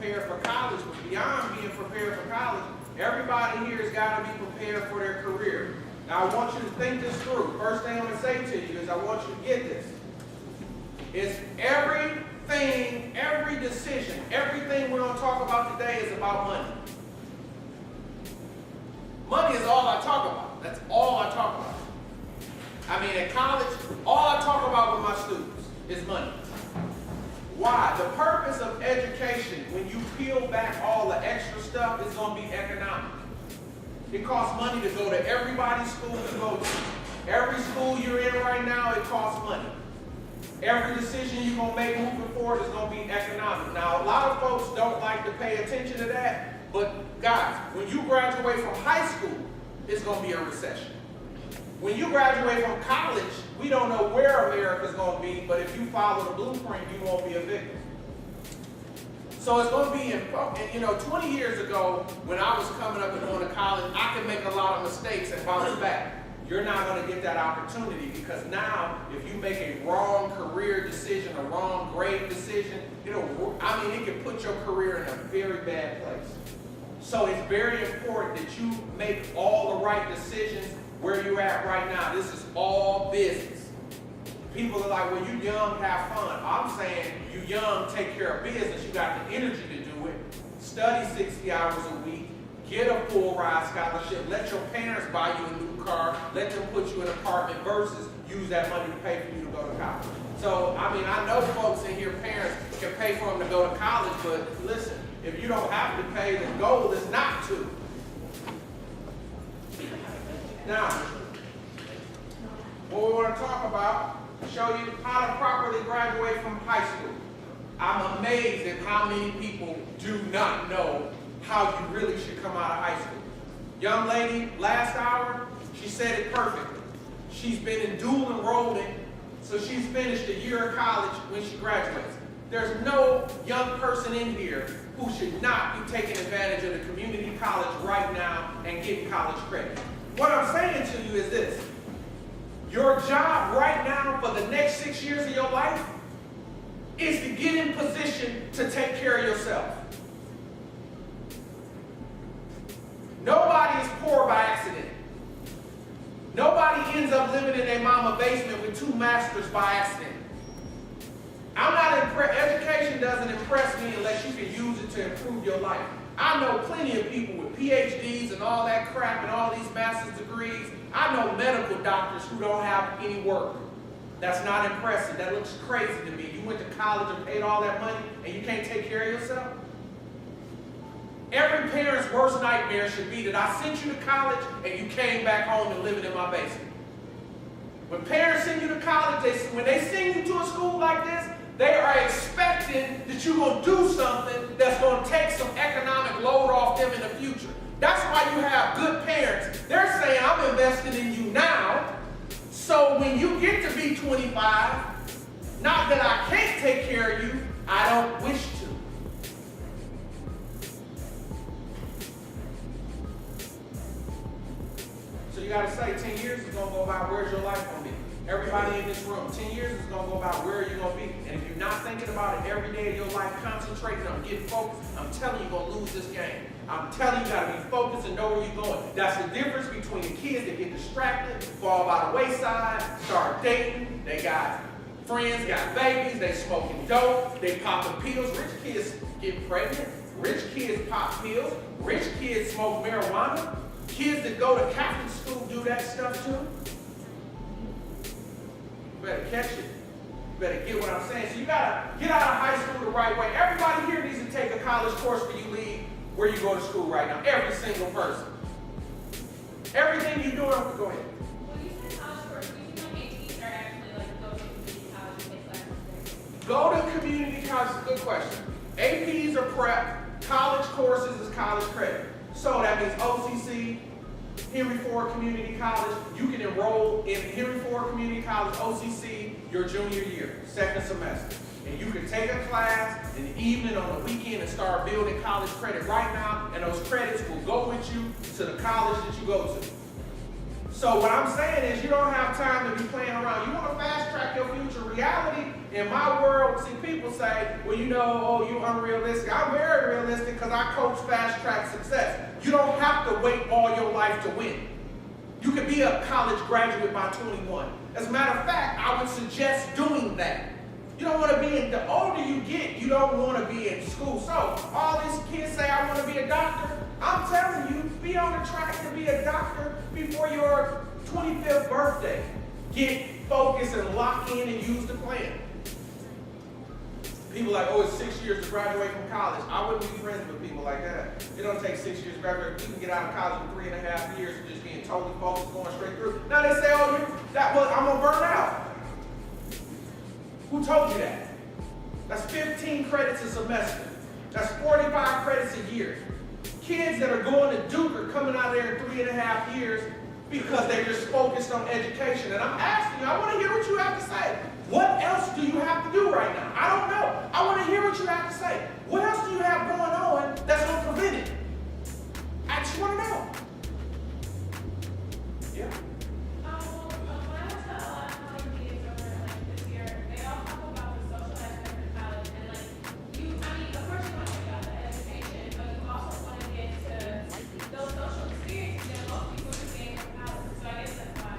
prepared for college, but beyond being prepared for college, everybody here has got to be prepared for their career. Now, I want you to think this through. First thing I'm going to say to you is I want you to get this. It's everything, every decision, everything we're going to talk about today is about money. Money is all I talk about. That's all I talk about. I mean, at college, all I talk about with my students is money. Why? The purpose of education, when you peel back all the extra stuff, is going to be economic. It costs money to go to everybody's school you go to. Every school you're in right now, it costs money. Every decision you're going to make moving forward is going to be economic. Now, a lot of folks don't like to pay attention to that, but guys, when you graduate from high school, it's going to be a recession. When you graduate from college, we don't know where America's going to be, but if you follow the blueprint, you won't be a victim. So it's going to be, and you know, 20 years ago, when I was coming up and going to college, I could make a lot of mistakes and bounce back. You're not going to get that opportunity because now, if you make a wrong career decision, a wrong grade decision, it can put your career in a very bad place. So it's very important that you make all the right decisions where you're at right now. This is all business. People are like, well, you young, have fun. I'm saying, you young, take care of business. You got the energy to do it. Study 60 hours a week. Get a full ride scholarship. Let your parents buy you a new car. Let them put you in an apartment versus use that money to pay for you to go to college. So, I mean, I know folks in here, parents can pay for them to go to college, but listen, if you don't have to pay, the goal is not to. Now, what we want to talk about, show you how to properly graduate from high school. I'm amazed at how many people do not know how you really should come out of high school. Young lady, last hour, she said it perfectly. She's been in dual enrollment, so she's finished a year of college when she graduates. There's no young person in here who should not be taking advantage of the community college right now and getting college credit. What I'm saying to you is this. Your job right now for the next 6 years of your life is to get in position to take care of yourself. Nobody is poor by accident. Nobody ends up living in their mama's basement with 2 masters by accident. I'm not impressed. Education doesn't impress me unless you can use it to improve your life. I know plenty of people with PhDs and all that crap and all these master's degrees. I know medical doctors who don't have any work. That's not impressive. That looks crazy to me. You went to college and paid all that money and you can't take care of yourself? Every parent's worst nightmare should be that I sent you to college and you came back home and living in my basement. When parents send you to college, when they send you to a school like this, they are expecting that you're going to do something that's going to take some economic load off them in the future. That's why you have good parents. They're saying, I'm investing in you now, so when you get to be 25, not that I can't take care of you, I don't wish to. So you got to say 10 years is going to go about where's your life going to be. Everybody in this room, 10 years is going to go about where you're going to be. And if you're not thinking about it every day of your life, concentrating on getting focused, I'm telling you, you're going to lose this game. I'm telling you, you got to be focused and know where you're going. That's the difference between the kids that get distracted, fall by the wayside, start dating, they got friends, got babies, they smoking dope, they popping pills. Rich kids get pregnant, rich kids pop pills, rich kids smoke marijuana. Kids that go to Catholic school do that stuff too. You better catch it. You better get what I'm saying. So you gotta get out of high school the right way. Everybody here needs to take a college course when you leave where you go to school right now. Every single person. Everything you're doing, go ahead. When you say college course, do you know APs are actually like go to community college and take classes there? Go to community college, good question. APs are prep, college courses is college credit. So that means OCC, Henry Ford Community College. You can enroll in Henry Ford Community College, OCC, your junior year, second semester. And you can take a class in the evening, on the weekend, and start building college credit right now. And those credits will go with you to the college that you go to. So what I'm saying is you don't have time to be playing around. You want to fast track your future. Reality In my world, see, people say, well, you know, oh, you're unrealistic. I'm very realistic because I coach fast track success. You don't have to wait all your life to win. You could be a college graduate by 21. As a matter of fact, I would suggest doing that. You don't want to be the older you get, you don't want to be in school. So all these kids say, I want to be a doctor. I'm telling you, be on the track to be a doctor before your 25th birthday. Get focused and lock in and use the plan. People like, oh, it's 6 years to graduate from college. I wouldn't be friends with people like that. It don't take 6 years to graduate. You can get out of college in 3.5 years and just being totally focused, going straight through. Now they say, oh, I'm gonna burn out. Who told you that? That's 15 credits a semester. That's 45 credits a year. Kids that are going to Duke are coming out there in 3.5 years because they're just focused on education. And I'm asking you, I want to hear what you have to say. What else do you have to do right now? I don't know. I want to hear what you have to say. What else do you have going on that's going to prevent it? I just want to know. Yeah. When I went to a lot of college meetings over this year, they all talk about the social aspect of college and of course you want to get out the education, but you also want to get to those social experiences that most people just gain from college. So I guess that's why.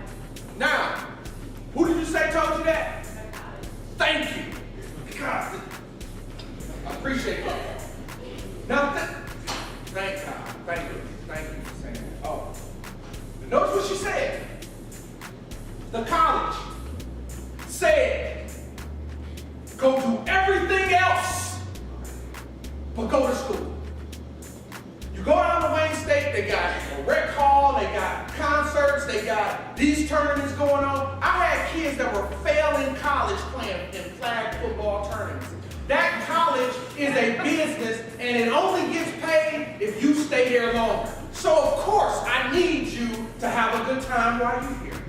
Now, who did you say told you that? Thank you. God, I appreciate that. Now, thank God. Thank you. Thank you for saying that. Oh, notice what she said. The college said, go do everything else but go to school. You go down to Wayne State, they got a rec hall, they got concerts, they got these tournaments going on. I had kids that were failing college playing in flag football tournaments. That college is a business and it only gets paid if you stay there longer. So of course I need you to have a good time while you're here.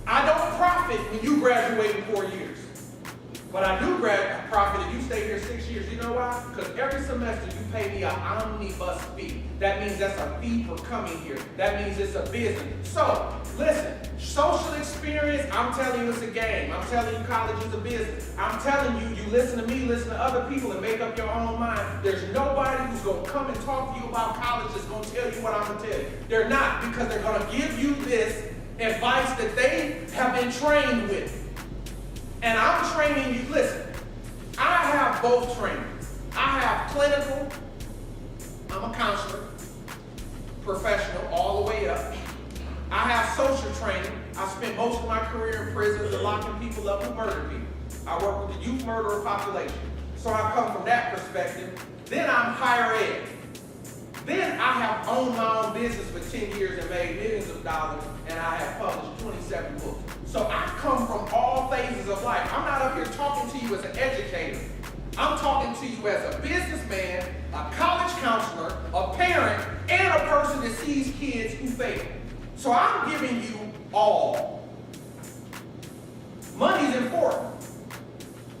I don't profit when you graduate in 4 years. But I do profit if you stay here 6 years. You know why? Because every semester you pay me an omnibus fee. That means that's a fee for coming here. That means it's a business. So, listen, social experience, I'm telling you it's a game. I'm telling you college is a business. I'm telling you, you listen to me, listen to other people, and make up your own mind. There's nobody who's going to come and talk to you about college that's going to tell you what I'm going to tell you. They're not, because they're going to give you this advice that they have been trained with. And I'm training you, listen, I have both trainings. I have clinical, I'm a counselor, professional, all the way up. I have social training. I spent most of my career in prisons and locking people up who murder people. I work with the youth murderer population. So I come from that perspective. Then I'm higher ed. Then I have owned my own business for 10 years and made millions of dollars, and I have published 27 books. So I come from all phases of life. I'm not up here talking to you as an educator. I'm talking to you as a businessman, a college counselor, a parent, and a person that sees kids who fail. So I'm giving you all. Money's important.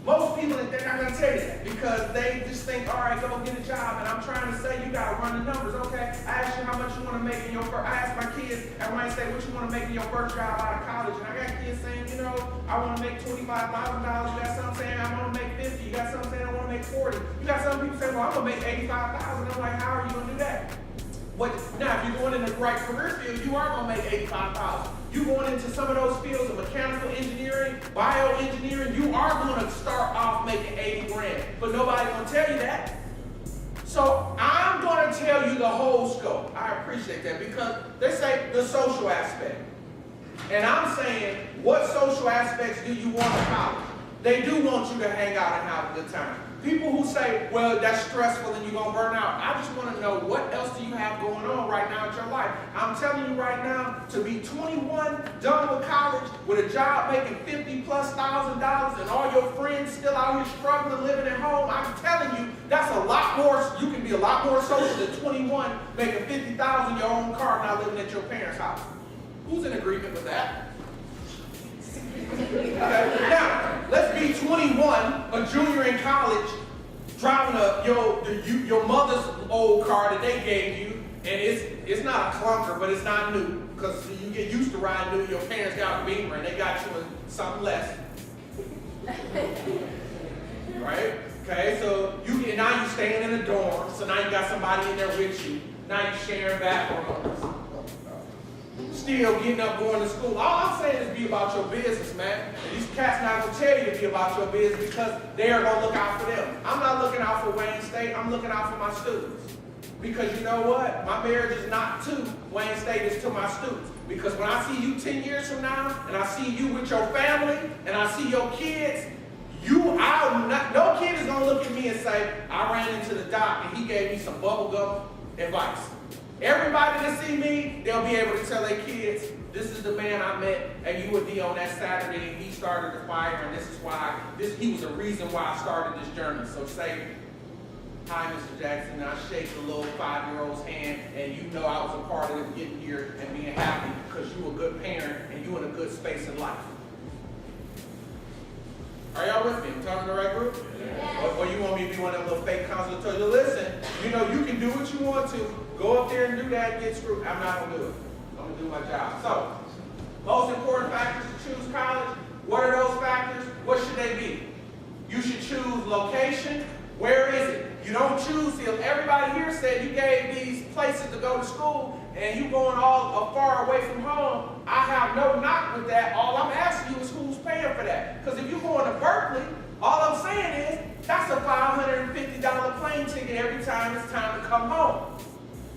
Most people, they're not going to tell you that because they just think, all right, go get a job. And I'm trying to say, you got to run the numbers, okay? I asked you how much you want to make in your first, I asked my kids, everybody say, what you want to make in your first job out of college? And I got kids saying, you know, I want to make $25,000. You got some saying, I want to make 50. You got some saying, I want to make 40. You got some people saying, well, I'm going to make 85,000. I'm like, how are you going to do that? Now, if you're going in the right career field, you are going to make 85,000. You going into some of those fields of mechanical engineering, bioengineering, you are going to start off making 80 grand. But nobody's going to tell you that. So I'm going to tell you the whole scope. I appreciate that because they say the social aspect. And I'm saying, what social aspects do you want in college? They do want you to hang out and have a good time. People who say, well, that's stressful and you're going to burn out. I just want to know what else do you have going on right now in your life. I'm telling you right now, to be 21, done with college, with a job making $50,000+ and all your friends still out here struggling, living at home, I'm telling you, that's a lot more, you can be a lot more social than 21, making $50,000 your own car, not living at your parents' house. Who's in agreement with that? Okay. Now, let's be 21, a junior in college, driving your mother's old car that they gave you, and it's not a clunker, but it's not new, because you get used to riding new. Your parents got a Beamer, and they got you in something less. Right? Okay, so now you staying in the dorm, so now you got somebody in there with you. Now you sharing bathrooms. Still getting up, going to school. All I'm saying is be about your business, man. And these cats not gonna tell you to be about your business because they are gonna look out for them. I'm not looking out for Wayne State, I'm looking out for my students. Because you know what? My marriage is not to Wayne State, it's to my students. Because when I see you 10 years from now, and I see you with your family, and I see your kids, no kid is gonna look at me and say, I ran into the doc and he gave me some bubblegum advice. Everybody that see me, they'll be able to tell their kids, this is the man I met, and you would be on that Saturday, and he started the fire, and this is why, he was the reason why I started this journey. So say, hi, Mr. Jackson, I shake the little 5-year-old's hand, and you know I was a part of him getting here and being happy because you a good parent, and you in a good space in life. Are y'all with me? I'm talking to the right group? Yes. Or you want me to be one of them little fake counselors who tell you, listen, you know, you can do what you want to. Go up there and do that and get screwed. I'm not going to do it. I'm going to do my job. So, most important factors to choose college. What are those factors? What should they be? You should choose location. Where is it? You don't choose, see, everybody here said you gave these places to go to school and you going all far away from home. I have no knock with that. All I'm asking you is who's paying for that. Because if you're going to Berkeley, all I'm saying is that's a $550 plane ticket every time it's time to come home.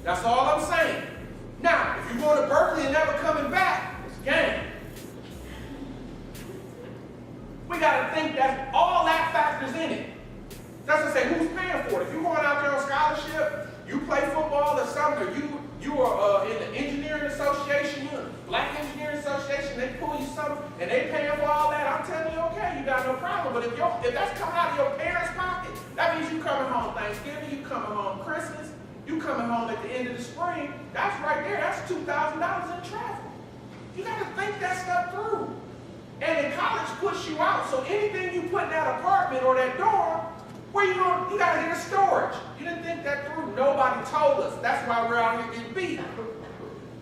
That's all I'm saying. Now, if you're going to Berkeley and never coming back, it's game. We got to think that all that factors in it. That's to say, who's paying for it? If you're going out there on scholarship, you play football or something, or you are in the engineering association, you're in the Black Engineering Association, they pull you something, and they paying for all that, I'm telling you, okay, you got no problem. But if that's coming out of your parents' pocket, that means you coming home Thanksgiving, you coming home Christmas, you coming home at the end of the spring, that's right there, that's $2,000 in travel. You got to think that stuff through. And in college puts you out, so anything you put in that apartment or that dorm, where you going? You got to get a storage. You didn't think that through. Nobody told us. That's why we're out here getting beat.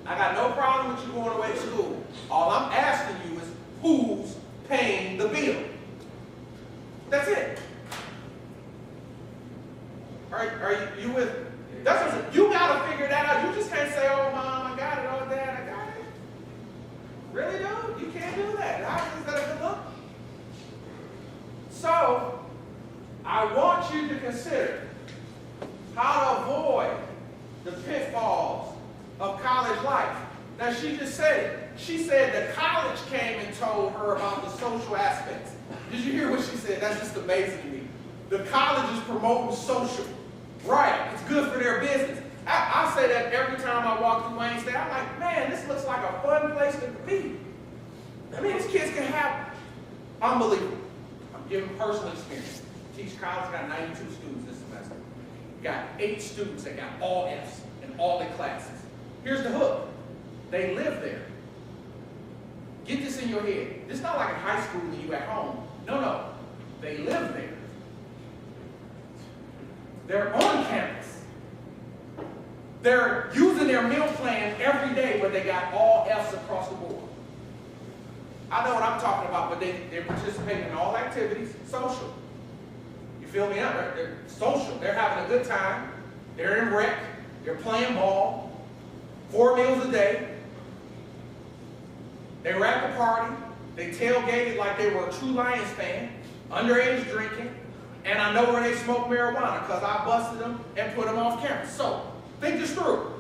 I got no problem with you going away to school. All I'm asking you is who's paying the bill. That's it. Are you with me? You got to figure that out. You just can't say, oh, Mom, I got it. Oh, Dad, I got it. Really, dude? You can't do that. Is that a good look? So, I want you to consider how to avoid the pitfalls of college life. Now, she just said it. She said that college came and told her about the social aspects. Did you hear what she said? That's just amazing to me. The college is promoting social. Right. It's good for their business. I say that every time I walk through Wayne State. I'm like, man, this looks like a fun place to be. I mean, these kids can have unbelievable. I'm giving personal experience. Teach college, got 92 students this semester. Got 8 students that got all Fs in all their classes. Here's the hook. They live there. Get this in your head. This is not like in high school when you at home. No. They live there. They're on campus. They're using their meal plan every day, but they got all Fs across the board. I know what I'm talking about, but they're participating in all activities, social. You feel me? They're social. They're having a good time. They're in rec. They're playing ball. 4 meals a day. They were at the party. They tailgated like they were a true Lions fan. Underage drinking. And I know where they smoke marijuana because I busted them and put them off campus. So, think this through.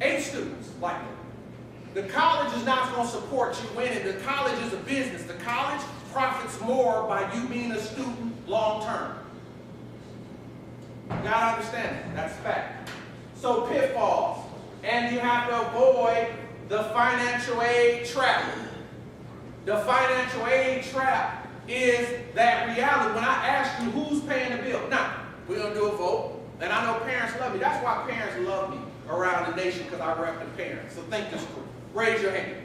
8 students like that. The college is not going to support you winning. The college is a business. The college profits more by you being a student long term. You got to understand that. That's fact. So pitfalls. And you have to avoid the financial aid trap. The financial aid trap is that reality. When I ask you who's paying the bill, now, we're going to do a vote. And I know parents love me. That's why parents love me around the nation, because I rep the parents. So think this through. Raise your hand.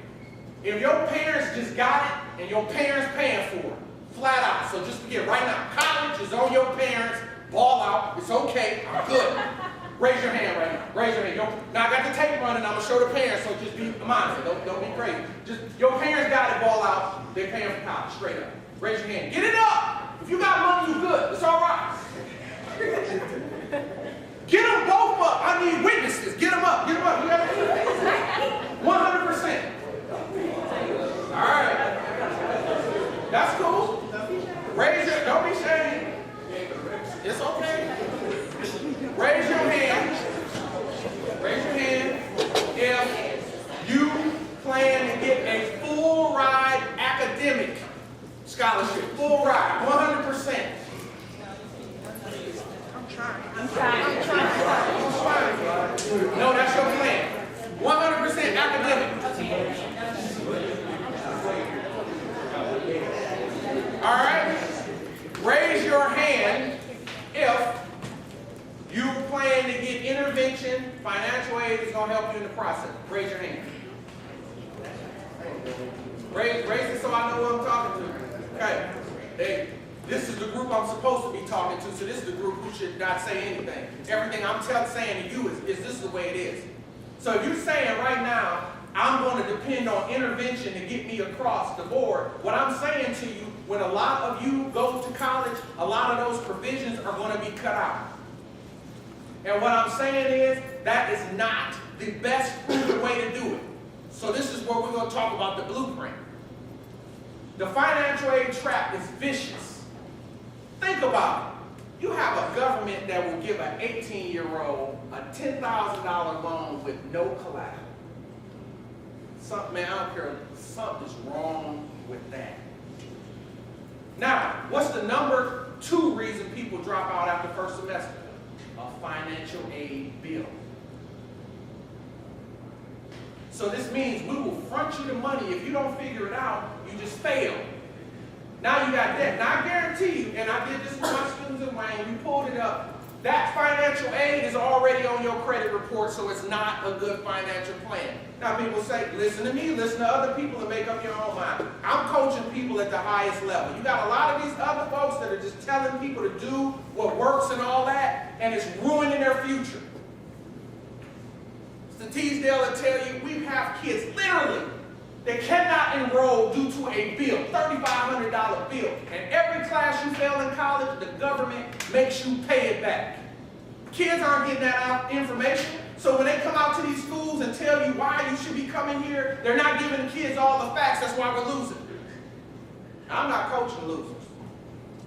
If your parents just got it and your parents paying for it, flat out. So just forget right now, college is on your parents, ball out, it's okay, I'm good. Raise your hand right now. Raise your hand. Now I got the tape running, I'm going to show the parents, so just be mindful. Don't be crazy. Just your parents got it, ball out, they're paying for college, straight up. Raise your hand. Get it up. If you got money, you good. It's all right. Get them both up. I need witnesses. Get them up. Get them up. You got 100%. All right. That's cool. Raise your, don't be ashamed. It's okay. Raise your hand. Raise your hand if you plan to get a full ride academic scholarship. Full ride, 100%. I'm trying. No, that's your plan. 100% academic. All right? Raise your hand if you plan to get intervention. Financial aid is going to help you in the process. Raise your hand. Raise it so I know who I'm talking to. Okay. Hey, this is the group I'm supposed to be talking to, so this is the group who should not say anything. Everything I'm saying to you is this is the way it is. So if you're saying right now, I'm going to depend on intervention to get me across the board, what I'm saying to you, when a lot of you go to college, a lot of those provisions are going to be cut out. And what I'm saying is, that is not the best proven way to do it. So this is where we're going to talk about the blueprint. The financial aid trap is vicious. Think about it. You have a government that will give an 18-year-old a $10,000 loan with no collateral. Man, I don't care. Something's wrong with that. Now, what's the number 2 reason people drop out after first semester? A financial aid bill. So this means we will front you the money. If you don't figure it out, you just fail. Now you got debt. Now I guarantee you, and I did this with my students in Wayne, we pulled it up, that financial aid is already on your credit report, so it's not a good financial plan. Now people say, listen to me, listen to other people and make up your own mind. I'm coaching people at the highest level. You got a lot of these other folks that are just telling people to do what works and all that, and it's ruining their future. Mr. Teasdale will tell you, we have kids, literally, they cannot enroll due to a bill, $3,500 bill. And every class you fail in college, the government makes you pay it back. Kids aren't getting that information. So when they come out to these schools and tell you why you should be coming here, they're not giving the kids all the facts. That's why we're losing. I'm not coaching losers.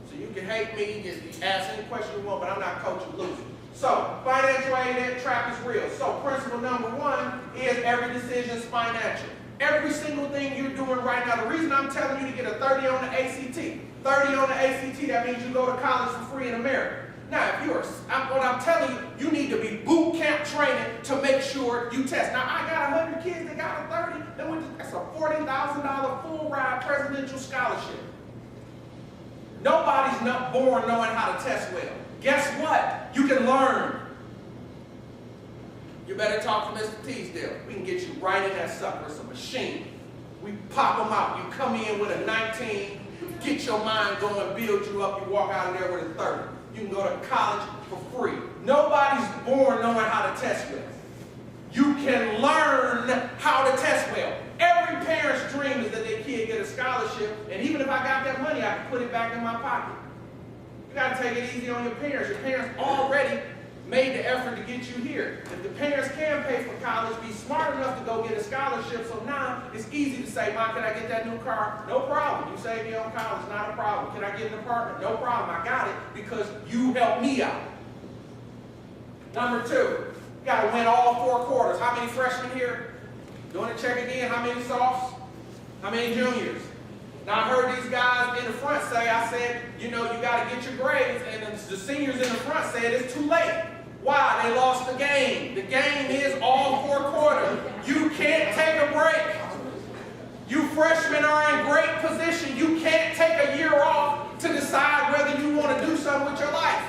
So you can hate me, just ask any question you want, but I'm not coaching losers. So financial aid trap is real. So principle number 1 is every decision is financial. Every single thing you're doing right now, the reason I'm telling you to get a 30 on the ACT, 30 on the ACT, that means you go to college for free in America. Now, if you're, what I'm telling you, you need to be boot camp training to make sure you test. Now, I got 100 kids that got a 30, that's a $40,000 full ride presidential scholarship. Nobody's not born knowing how to test well. Guess what? You can learn. You better talk to Mr. Teasdale. We can get you right in that sucker. It's a machine. We pop them out. You come in with a 19, get your mind going, build you up. You walk out of there with a 30. You can go to college for free. Nobody's born knowing how to test well. You can learn how to test well. Every parent's dream is that their kid get a scholarship, and even if I got that money, I can put it back in my pocket. You got to take it easy on your parents. Your parents already made the effort to get you here. If the parents can pay for college, be smart enough to go get a scholarship, so now it's easy to say, Mom, can I get that new car? No problem. You saved me on college, not a problem. Can I get an apartment? No problem. I got it because you helped me out. Number 2, you got to win all 4 quarters. How many freshmen here? Doing a check again. How many softs? How many juniors? Now, I heard these guys in the front say, I said, you know, you got to get your grades, and the seniors in the front said it's too late. Why? They lost the game. The game is all 4 quarters. You can't take a break. You freshmen are in great position. You can't take a year off to decide whether you want to do something with your life.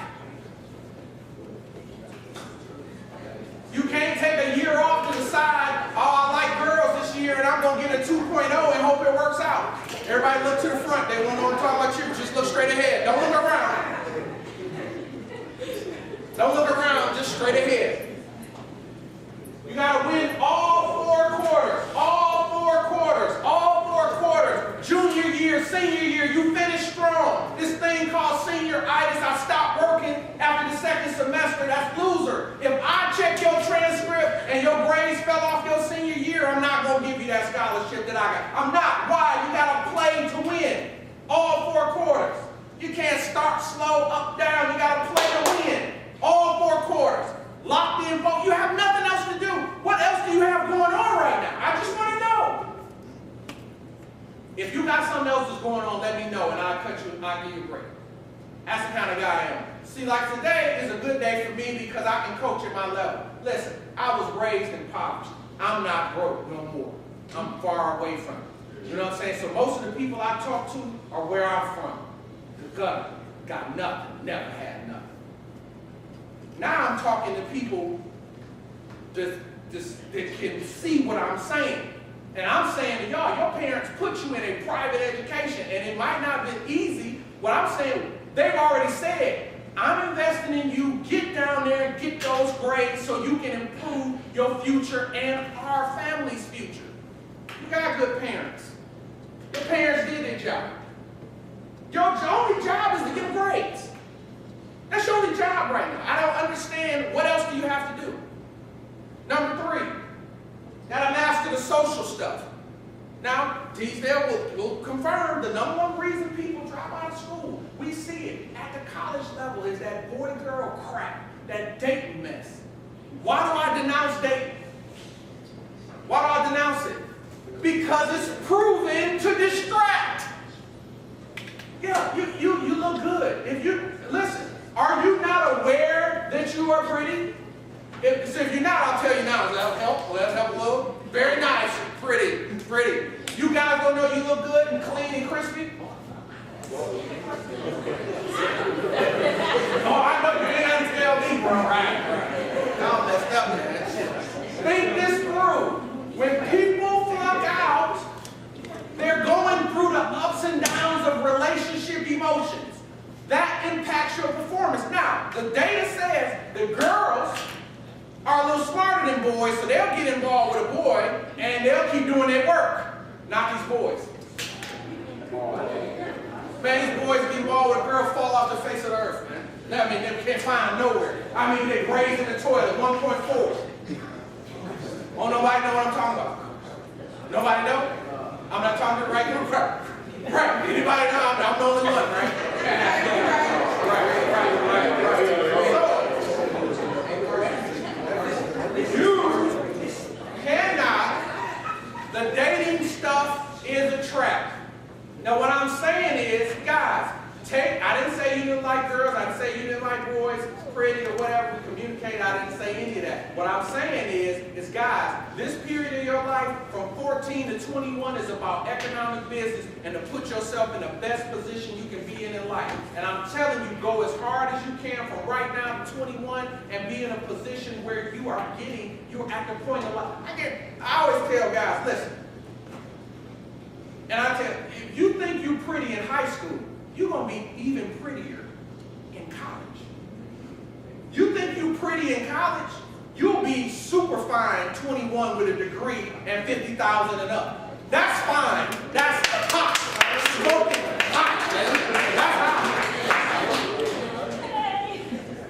You can't take a year off to decide, oh, I like girls this year and I'm going to get a 2.0 and hope it works out. Everybody look to the front. They won't know to talk about you. Just look straight ahead. Don't look around. Don't look around. Just straight ahead. You got to win all 4 quarters. All 4 quarters. All 4 quarters. Junior year, senior year, you finish I'm not going to give you that scholarship that I got. I'm not. Why? You got to play to win. All 4 quarters. You can't start slow, up, down. You got to play to win. All 4 quarters. Locked in, folks. You have nothing else to do. What else do you have going on right now? I just want to know. If you got something else that's going on, let me know, and I'll give you a break. That's the kind of guy I am. See, like today is a good day for me because I can coach at my level. Listen, I was raised in poverty. I'm not broke no more. I'm far away from it. You know what I'm saying? So most of the people I talk to are where I'm from. The gutter, got nothing, never had nothing. Now I'm talking to people that can see what I'm saying. And I'm saying to y'all, your parents put you in a private education, and it might not have been easy. What I'm saying, they've already said, I'm investing in you, get down there and get those grades so you can improve your future and our family's future. You got good parents. Your parents did their job. Your only job is to get grades. That's your only job right now. I don't understand what else do you have to do. Number 3, got to master the social stuff. Now, Teasdale will confirm the number 1 reason people drop out of school. We see it at the college level is that boy-girl crap, that dating mess. Why do I denounce dating? Why do I denounce it? Because it's proven to distract. Yeah, you look good. If you listen, are you not aware that you are pretty? If you're not, I'll tell you now. Does that help? Will that help a little? Very nice, pretty. You guys don't know you look good and clean and crispy? Oh, I know you didn't tell me, bro. Right. I'm messed up, man. Think this through. When people flunk out, they're going through the ups and downs of relationship emotions. That impacts your performance. Now, the data says the girls are a little smarter than boys, so they'll get involved with a boy, and they'll keep doing their work. Not these boys. Man, these boys get involved with a girl, fall off the face of the earth, man. I mean, they can't find nowhere. I mean, they raised in the toilet, 1.4. Oh, nobody know what I'm talking about? Nobody know? I'm not talking right now. Right. Anybody know? I'm the only one, right? You cannot. The dating stuff is a trap. Now, what I'm saying is, guys, I didn't say you didn't like girls. I didn't say you didn't like boys, pretty, or whatever. We communicate. I didn't say any of that. What I'm saying is guys, this period of your life from 14 to 21 is about economic business and to put yourself in the best position you can be in life. And I'm telling you, go as hard as you can from right now to 21 and be in a position where you're at the point of life. I always tell guys, listen, and I tell you, if you think you're pretty in high school, you're going to be even prettier in college. You think you're pretty in college, you'll be super fine 21 with a degree and 50,000 and up. That's fine. That's hot. Smoking hot, man. That's hot.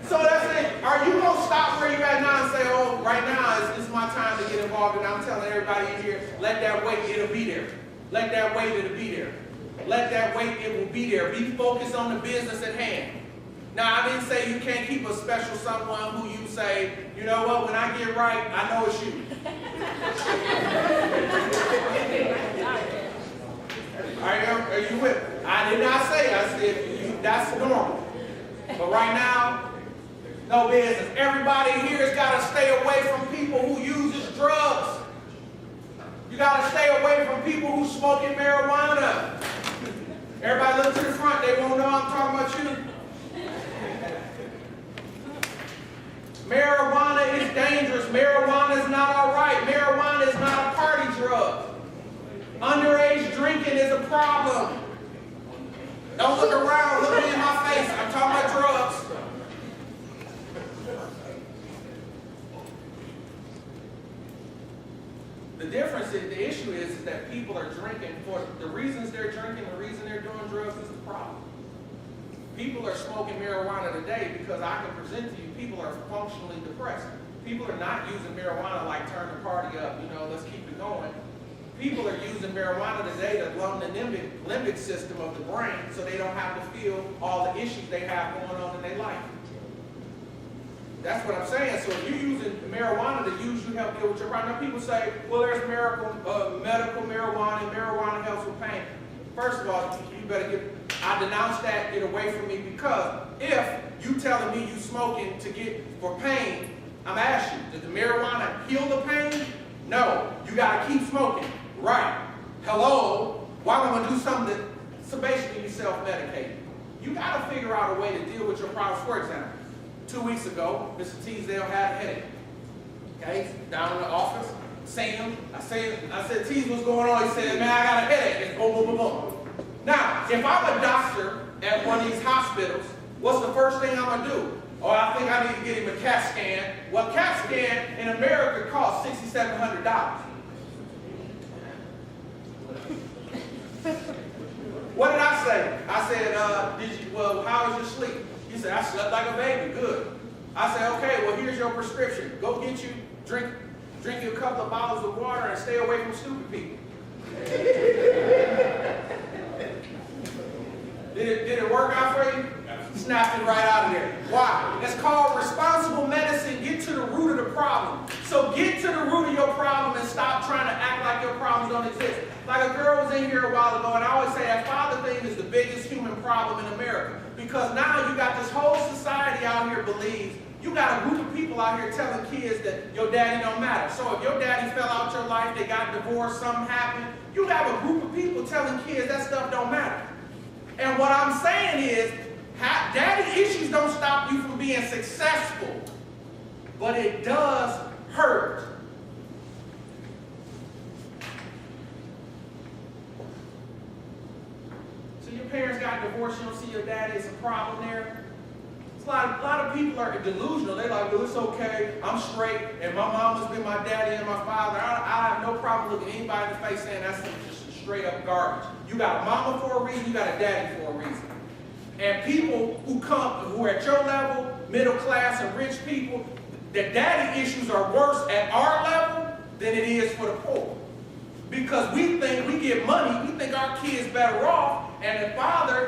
So that's it. Are you going to stop where you're at now and say, oh, right now it's my time to get involved, and I'm telling everybody in here, let that wait, it'll be there. Let that wait, it'll be there. Let that wait, it will be there. Be focused on the business at hand. Now, I didn't say you can't keep a special someone who you say, you know what, when I get right, I know it's you. Are you with me? I did not say, I said, that's normal. But right now, no business. Everybody here has got to stay away from people who uses drugs. You got to stay away from people who smoking marijuana. Everybody look to the front, they won't know I'm talking about you. Marijuana is dangerous. Marijuana is not all right. Marijuana is not a party drug. Underage drinking is a problem. Don't look around, look me in my face. I'm talking about drugs. The difference, the issue is that people are drinking for the reasons they're drinking, the reason they're doing drugs is the problem. People are smoking marijuana today because I can present to you people are functionally depressed. People are not using marijuana like turn the party up, let's keep it going. People are using marijuana today to numb the limbic system of the brain so they don't have to feel all the issues they have going on in their life. That's what I'm saying. So if you're using marijuana to help deal with your problem. Now people say, well, there's medical marijuana, and marijuana helps with pain. First of all, you better I denounce that, get away from me, because if you telling me you smoking for pain, I'm asking you, does the marijuana heal the pain? No, you gotta keep smoking. Right. Hello, why am I gonna do something so basically you self-medicate? You gotta figure out a way to deal with your problems. For example, 2 weeks ago, Mr. Teasdale had a headache. Okay, down in the office, Sam, I said, Tease, what's going on? He said, man, I got a headache. It's boom, boom, boom, boom. Now, if I'm a doctor at one of these hospitals, what's the first thing I'm gonna do? Oh, I think I need to get him a CAT scan. Well, CAT scan in America costs $6,700. What did I say? I said, how was your sleep? He said, I slept like a baby, good. I said, okay, well, here's your prescription. Go get you, drink you a couple of bottles of water and stay away from stupid people. Did it work out for you? Snapped it right out of there. Why? It's called responsible medicine. Get to the root of the problem. So get to the root of your problem and stop trying to act like your problems don't exist. Like a girl was in here a while ago, and I always say that father thing is the biggest human problem in America. Because now you got this whole society out here believes, you got a group of people out here telling kids that your daddy don't matter. So if your daddy fell out your life, they got divorced, something happened, you have a group of people telling kids that stuff don't matter. And what I'm saying is, daddy issues don't stop you from being successful, but it does hurt. So your parents got divorced, you don't see your daddy, it's a problem there. A lot of people are delusional. They're like, well, it's okay, I'm straight, and my mama's been my daddy and my father. I have no problem looking anybody in the face saying that's just straight up garbage. You got a mama for a reason, you got a daddy for a reason. And people who are at your level, middle class and rich people, the daddy issues are worse at our level than it is for the poor. Because we think we get money, we think our kid's better off, and the father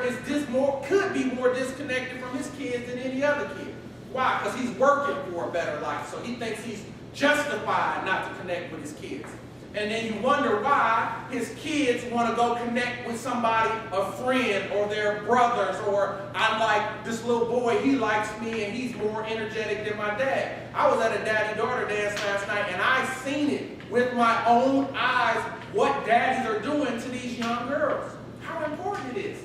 could be more disconnected from his kids than any other kid. Why? Because he's working for a better life, so he thinks he's justified not to connect with his kids. And then you wonder why his kids want to go connect with somebody, a friend, or their brothers, or I'm like, this little boy, he likes me and he's more energetic than my dad. I was at a daddy-daughter dance last night and I seen it with my own eyes what daddies are doing to these young girls. How important it is.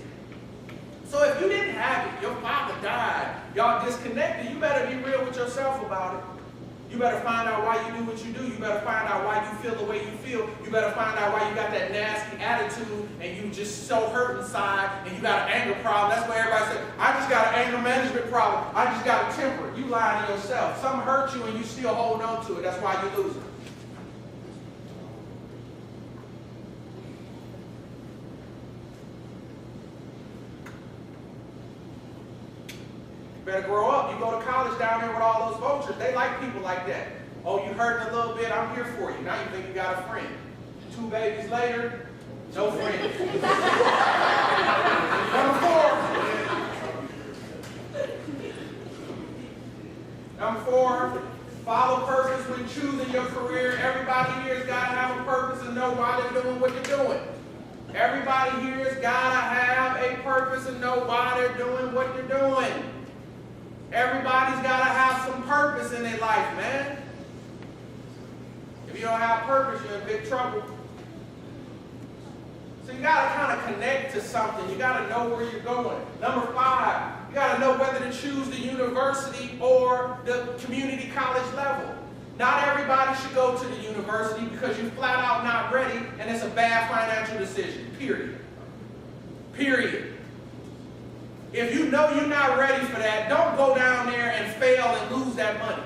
So if you didn't have it, your father died, y'all disconnected, you better be real with yourself about it. You better find out why you do what you do. You better find out why you feel the way you feel. You better find out why you got that nasty attitude and you just so hurt inside and you got an anger problem. That's why everybody says, I just got an anger management problem. I just got a temper. You lying to yourself. Something hurt you and you still hold on to it. That's why you're losing. Better grow up. You go to college down there with all those vultures. They like people like that. Oh, you hurting a little bit, I'm here for you. Now you think you got a friend. 2 babies later, no friend. Number 4, follow purpose when choosing your career. Everybody here has got to have a purpose and know why they're doing what they're doing. Everybody here has got to have a purpose and know why they're doing what they're doing. Everybody's got to have some purpose in their life, man. If you don't have purpose, you're in big trouble. So you got to kind of connect to something. You got to know where you're going. Number 5, you got to know whether to choose the university or the community college level. Not everybody should go to the university because you're flat out not ready and it's a bad financial decision, period. Period. If you know you're not ready for that, don't go down there and fail and lose that money.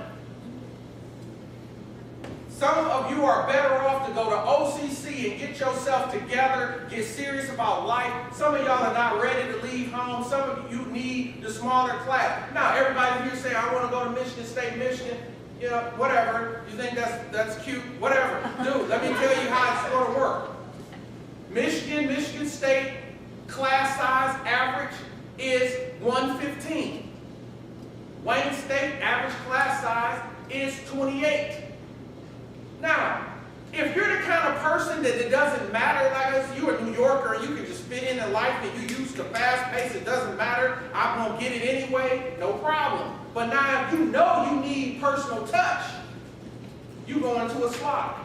Some of you are better off to go to OCC and get yourself together, get serious about life. Some of y'all are not ready to leave home. Some of you need the smaller class. Now, everybody here saying, I want to go to Michigan State, Michigan. You know, whatever. You think that's cute? Whatever. Dude, let me tell you how it's going to work. Michigan State class size average is 115. Wayne State average class size is 28. Now, if you're the kind of person that it doesn't matter, like us, you're a New Yorker, you can just fit into life and you use the fast pace, it doesn't matter, I'm going to get it anyway, no problem. But now if you know you need personal touch, you go into a slot.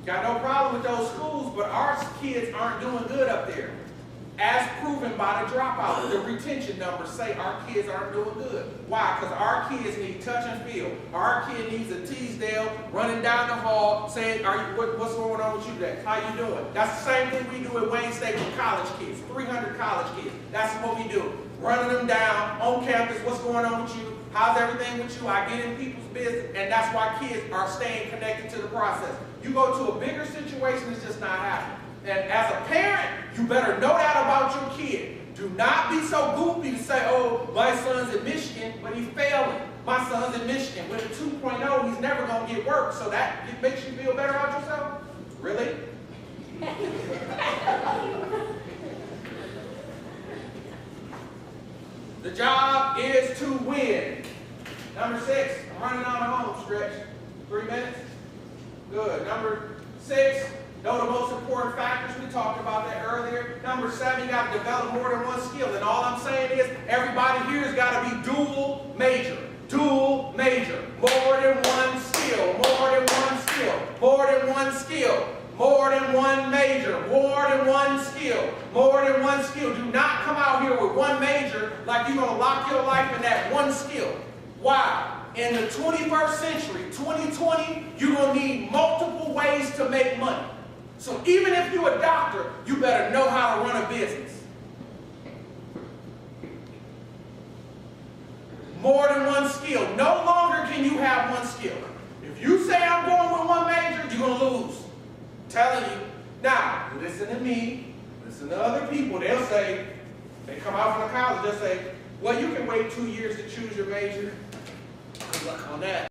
Got no problem with those schools, but our kids aren't doing good up there. As proven by the dropout, the retention numbers say our kids aren't doing good. Why? Because our kids need touch and feel. Our kid needs a Teasdale running down the hall saying, what's going on with you today? How you doing? That's the same thing we do at Wayne State with college kids, 300 college kids. That's what we do. Running them down on campus, what's going on with you? How's everything with you? I get in people's business, and that's why kids are staying connected to the process. You go to a bigger situation, it's just not happening. And as a parent, you better know that about your kid. Do not be so goofy to say, oh, my son's in Michigan, but he's failing. My son's in Michigan. With a 2.0, he's never going to get work. So that makes you feel better about yourself? Really? The job is to win. Number 6, I'm running on the home stretch. 3 minutes? Good. Number 6, know the most important factors. We talked about that earlier. Number 7, you got to develop more than one skill. And all I'm saying is everybody here has got to be dual major. Dual major. More than one skill. More than one skill. More than one skill. More than one major. More than one skill. More than one skill. Do not come out here with one major like you're going to lock your life in that one skill. Why? In the 21st century, 2020, you're going to need multiple ways to make money. So even if you're a doctor, you better know how to run a business. More than one skill. No longer can you have one skill. If you say I'm going with one major, you're going to lose. I'm telling you. Now, listen to me. Listen to other people. They'll say, they come out from the college, they'll say, well, you can wait 2 years to choose your major. Good luck on that.